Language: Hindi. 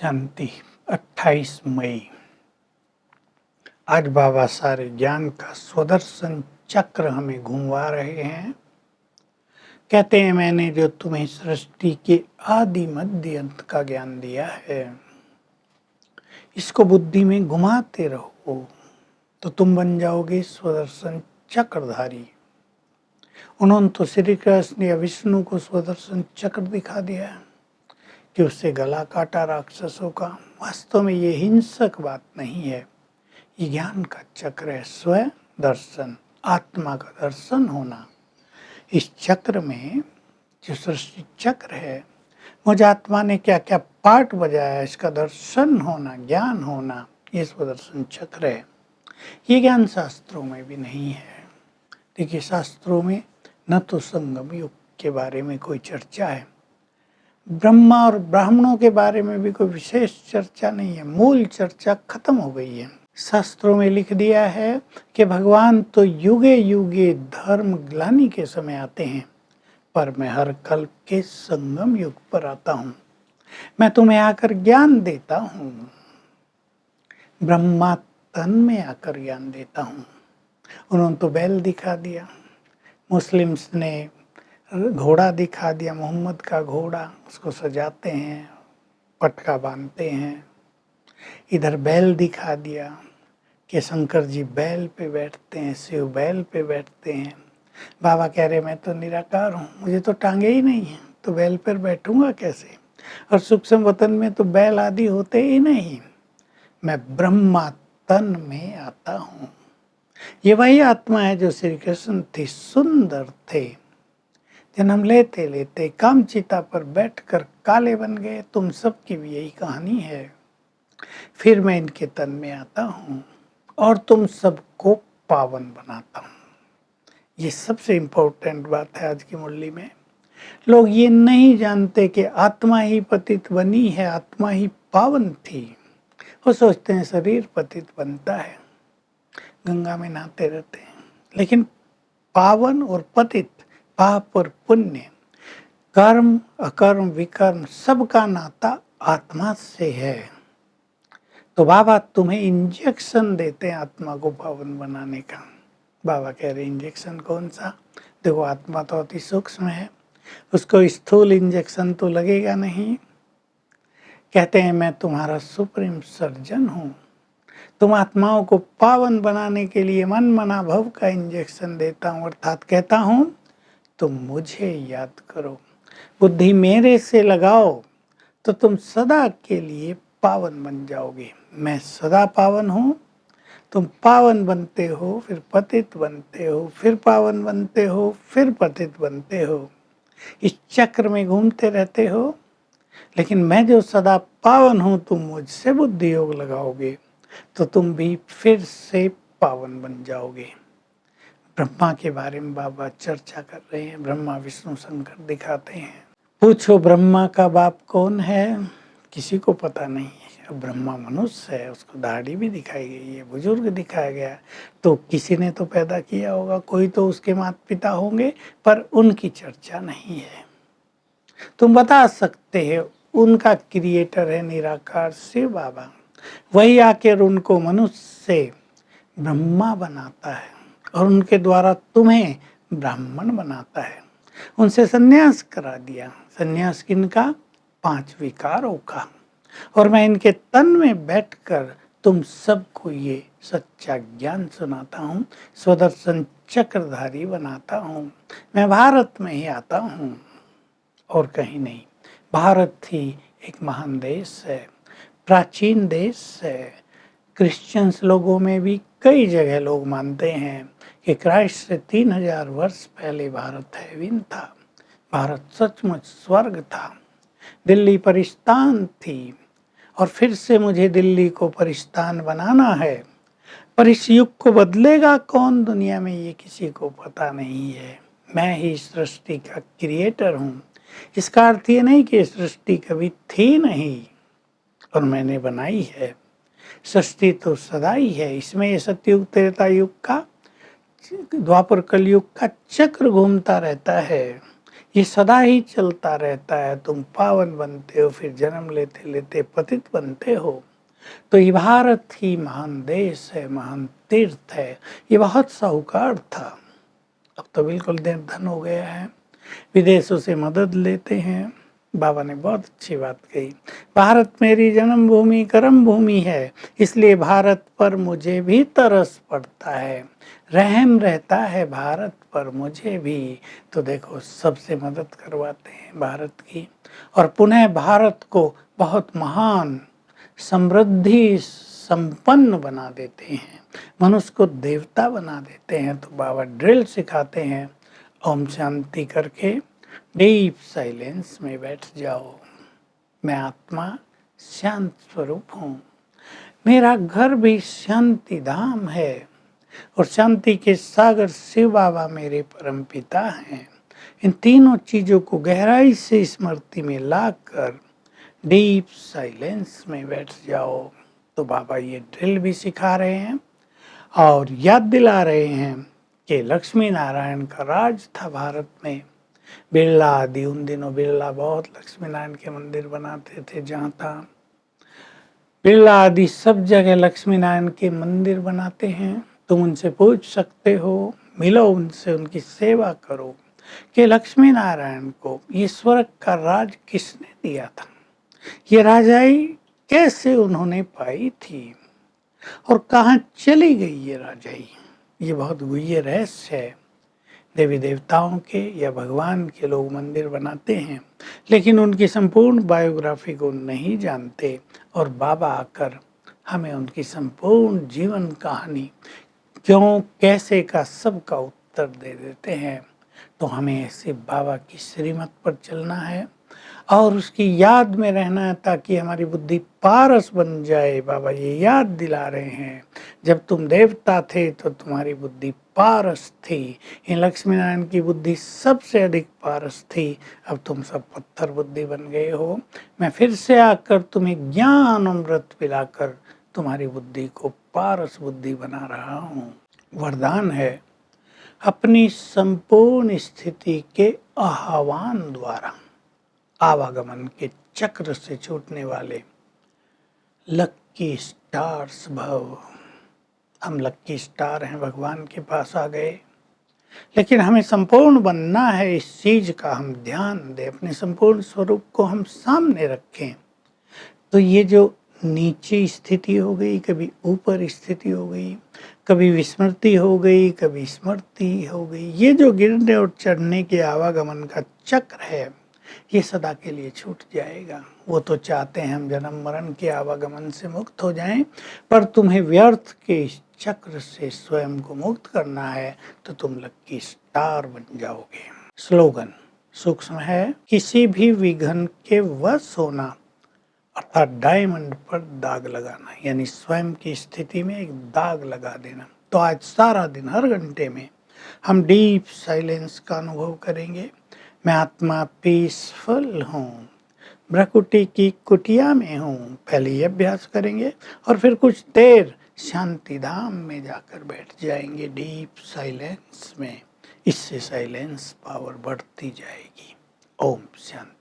शांति 28 मई। आज बाबा सारे ज्ञान का स्वदर्शन चक्र हमें घुमवा रहे हैं। कहते हैं मैंने जो तुम्हें सृष्टि के आदि मध्य अंत का ज्ञान दिया है, इसको बुद्धि में घुमाते रहो तो तुम बन जाओगे स्वदर्शन चक्रधारी। उन्होंने तो श्री कृष्ण या विष्णु को स्वदर्शन चक्र दिखा दिया है कि उससे गला काटा राक्षसों का। वास्तव में ये हिंसक बात नहीं है, ये ज्ञान का चक्र है। स्वयं दर्शन, आत्मा का दर्शन होना। इस चक्र में जो सृष्टि चक्र है, मुझ आत्मा ने क्या क्या पार्ट बजाया, इसका दर्शन होना, ज्ञान होना, ये स्वदर्शन चक्र है। ये ज्ञान शास्त्रों में भी नहीं है। देखिए, शास्त्रों में न तो संगम युग के बारे में कोई चर्चा है, ब्रह्मा और ब्राह्मणों के बारे में भी कोई विशेष चर्चा नहीं है। मूल चर्चा खत्म हो गई है। शास्त्रों में लिख दिया है कि भगवान तो युगे युगे धर्म ग्लानि के समय आते हैं, पर मैं हर कल्प के संगम युग पर आता हूँ। मैं तुम्हें आकर ज्ञान देता हूँ, ब्रह्मा तन में आकर ज्ञान देता हूँ। उन्होंने तो बैल दिखा दिया, मुस्लिम्स ने घोड़ा दिखा दिया, मोहम्मद का घोड़ा, उसको सजाते हैं, पटका बांधते हैं। इधर बैल दिखा दिया कि शंकर जी बैल पे बैठते हैं, शिव बैल पे बैठते हैं। बाबा कह रहे मैं तो निराकार हूँ, मुझे तो टांगे ही नहीं है, तो बैल पर बैठूंगा कैसे। और सूक्ष्म वतन में तो बैल आदि होते ही नहीं। मैं ब्रह्मा तन में आता हूँ। ये वही आत्मा है जो श्री कृष्ण थे, सुंदर थे, जन्म लेते लेते कामचिता पर बैठकर काले बन गए। तुम सबकी भी यही कहानी है। फिर मैं इनके तन में आता हूँ और तुम सबको पावन बनाता हूँ। ये सबसे इम्पोर्टेंट बात है आज की मुरली में। लोग ये नहीं जानते कि आत्मा ही पतित बनी है, आत्मा ही पावन थी। वो सोचते हैं शरीर पतित बनता है, गंगा में नहाते रहते हैं, लेकिन पावन और पतित, पाप और पुण्य, कर्म अकर्म विकर्म, सबका नाता आत्मा से है। तो बाबा तुम्हें इंजेक्शन देते हैं आत्मा को पावन बनाने का। बाबा कह रहे इंजेक्शन कौन सा? देखो, आत्मा तो अति सूक्ष्म है, उसको स्थूल इंजेक्शन तो लगेगा नहीं। कहते हैं मैं तुम्हारा सुप्रीम सर्जन हूँ, तुम आत्माओं को पावन बनाने के लिए मन मना भव का इंजेक्शन देता हूँ। अर्थात कहता हूँ तुम मुझे याद करो, बुद्धि मेरे से लगाओ तो तुम सदा के लिए पावन बन जाओगे। मैं सदा पावन हूँ, तुम पावन बनते हो, फिर पतित बनते हो, फिर पावन बनते हो, फिर पतित बनते हो। इस चक्र में घूमते रहते हो। लेकिन मैं जो सदा पावन हूँ, तुम मुझसे बुद्धि योग लगाओगे तो तुम भी फिर से पावन बन जाओगे। ब्रह्मा के बारे में बाबा चर्चा कर रहे हैं। ब्रह्मा विष्णु शंकर दिखाते हैं। पूछो ब्रह्मा का बाप कौन है? किसी को पता नहीं है। अब ब्रह्मा मनुष्य है, उसको दाढ़ी भी दिखाई गई है, बुजुर्ग दिखाया गया, तो किसी ने तो पैदा किया होगा, कोई तो उसके माता पिता होंगे, पर उनकी चर्चा नहीं है। तुम बता सकते हो उनका क्रिएटर है निराकार शिव बाबा। वही आकर उनको मनुष्य से ब्रह्मा बनाता है और उनके द्वारा तुम्हें ब्राह्मण बनाता है। उनसे सन्यास करा दिया। सन्यास किनका? 5 विकारों का। और मैं इनके तन में बैठकर तुम सबको ये सच्चा ज्ञान सुनाता हूँ, स्वदर्शन चक्रधारी बनाता हूँ। मैं भारत में ही आता हूँ और कहीं नहीं। भारत ही एक महान देश है, प्राचीन देश है। क्रिश्चियंस लोगों में भी कई जगह लोग मानते हैं कि क्राइस्ट से 3000 वर्ष पहले भारत हेवन था। भारत सचमुच स्वर्ग था, दिल्ली परिस्तान थी, और फिर से मुझे दिल्ली को परिस्तान बनाना है। पर इस युग को बदलेगा कौन दुनिया में, ये किसी को पता नहीं है। मैं ही सृष्टि का क्रिएटर हूँ। इसका अर्थ ये नहीं कि सृष्टि कभी थी नहीं और मैंने बनाई है। सृष्टि तो सदा ही है। इसमें ये सतयुग त्रेता युग का, द्वापर कलयुग का चक्र घूमता रहता है। ये सदा ही चलता रहता है। तुम पावन बनते हो, फिर जन्म लेते लेते पतित बनते हो। तो ये भारत ही महान देश है, महान तीर्थ है। ये बहुत साहूकार था, अब तो बिल्कुल निर्धन हो गया है। विदेशों से मदद लेते हैं। बाबा ने बहुत अच्छी बात कही, भारत मेरी जन्मभूमि कर्म भूमि है, इसलिए भारत पर मुझे भी तरस पड़ता है, रहम रहता है भारत पर मुझे भी। तो देखो, सबसे मदद करवाते हैं भारत की, और पुनः भारत को बहुत महान समृद्धि संपन्न बना देते हैं, मनुष्य को देवता बना देते हैं। तो बाबा ड्रिल सिखाते हैं, ओम शांति करके डीप साइलेंस में बैठ जाओ। मैं आत्मा शांत स्वरूप हूँ, मेरा घर भी शांति धाम है, और शांति के सागर शिव बाबा मेरे परम पिता हैं। इन तीनों चीजों को गहराई से स्मृति में लाकर डीप साइलेंस में बैठ जाओ। तो बाबा ये ड्रिल भी सिखा रहे हैं और याद दिला रहे हैं कि लक्ष्मी नारायण का राज था भारत में। बिरला आदि, उन दिनों बिरला बहुत लक्ष्मी नारायण के मंदिर बनाते थे, जहाँ था बिरला आदि सब जगह लक्ष्मी नारायण के मंदिर बनाते हैं। तुम उनसे पूछ सकते हो, मिलो उनसे, उनकी सेवा करो कि लक्ष्मी नारायण को ये स्वर्ग का राज किसने दिया था, ये राजाई कैसे उन्होंने पाई थी, और कहाँ चली गई ये राजाई। ये बहुत गुह्य रहस्य है। देवी देवताओं के या भगवान के लोग मंदिर बनाते हैं, लेकिन उनकी संपूर्ण बायोग्राफी को नहीं जानते, और बाबा आकर हमें उनकी संपूर्ण जीवन कहानी क्यों कैसे का सबका उत्तर दे देते हैं। तो हमें ऐसे बाबा की श्रीमत पर चलना है और उसकी याद में रहना है, ताकि हमारी बुद्धि पारस बन जाए। बाबा ये याद दिला रहे हैं, जब तुम देवता थे तो तुम्हारी बुद्धि पारस थी, इन लक्ष्मी नारायण की बुद्धि सबसे अधिक पारस थी। अब तुम सब पत्थर बुद्धि बन गए हो। मैं फिर से आकर तुम्हें ज्ञान अमृत पिलाकर तुम्हारी बुद्धि को पारस बुद्धि बना रहा हूँ। वरदान है, अपनी संपूर्ण स्थिति के आह्वान द्वारा आवागमन के चक्र से छूटने वाले लक्की स्टार्स भव। हम लक्की स्टार हैं, भगवान के पास आ गए, लेकिन हमें संपूर्ण बनना है। इस चीज का हम ध्यान दें, अपने संपूर्ण स्वरूप को हम सामने रखें। तो ये जो नीचे स्थिति हो गई, कभी ऊपर स्थिति हो गई, कभी विस्मृति हो गई, कभी स्मृति हो गई, ये जो गिरने और चढ़ने के आवागमन का चक्र है, ये सदा के लिए छूट जाएगा। वो तो चाहते हैं हम जन्म मरण के आवागमन से मुक्त हो जाएं, पर तुम्हें व्यर्थ के इस चक्र से स्वयं को मुक्त करना है, तो तुम लक्की स्टार बन जाओगे। स्लोगन सूक्ष्म है, किसी भी विघन के वश होना, अर्थात डायमंड पर दाग लगाना, यानी स्वयं की स्थिति में एक दाग लगा देना। तो आज सारा दिन हर घंटे में हम डीप साइलेंस का अनुभव करेंगे। मैं आत्मा पीसफुल हूँ, भ्रकुटी की कुटिया में हूँ। पहले ये अभ्यास करेंगे और फिर कुछ देर शांति धाम में जाकर बैठ जाएंगे डीप साइलेंस में। इससे साइलेंस पावर बढ़ती जाएगी। ओम शांति।